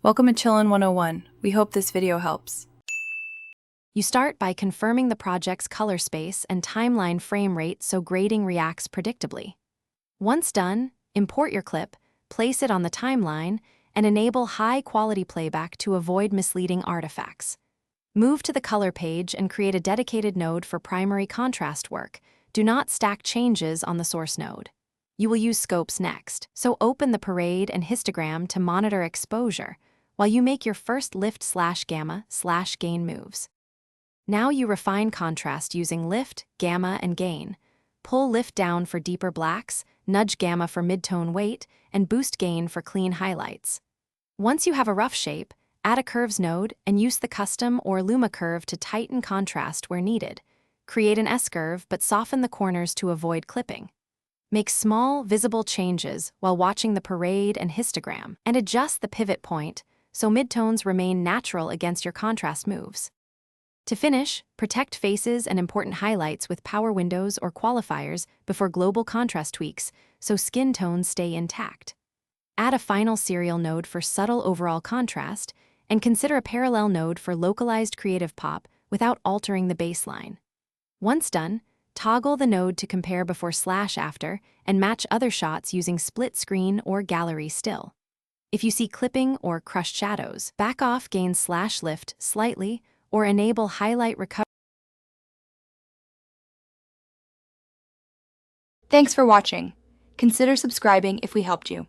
Welcome to Chillin' 101. We hope this video helps. You start by confirming the project's color space and timeline frame rate so grading reacts predictably. Once done, import your clip, place it on the timeline, and enable high-quality playback to avoid misleading artifacts. Move to the color page and create a dedicated node for primary contrast work. Do not stack changes on the source node. You will use scopes next, so open the parade and histogram to monitor exposure while you make your first lift/gamma/gain moves. Now you refine contrast using lift, gamma, and gain. Pull lift down for deeper blacks, nudge gamma for mid-tone weight, and boost gain for clean highlights. Once you have a rough shape, add a curves node and use the custom or Luma curve to tighten contrast where needed. Create an S-curve but soften the corners to avoid clipping. Make small, visible changes while watching the parade and histogram, and adjust the pivot point so midtones remain natural against your contrast moves. To finish, protect faces and important highlights with power windows or qualifiers before global contrast tweaks so skin tones stay intact. Add a final serial node for subtle overall contrast, and consider a parallel node for localized creative pop without altering the baseline. Once done, toggle the node to compare before/after and match other shots using split screen or gallery still. If you see clipping or crushed shadows, back off gain/lift slightly or enable highlight recovery. Thanks for watching. Consider subscribing if we helped you.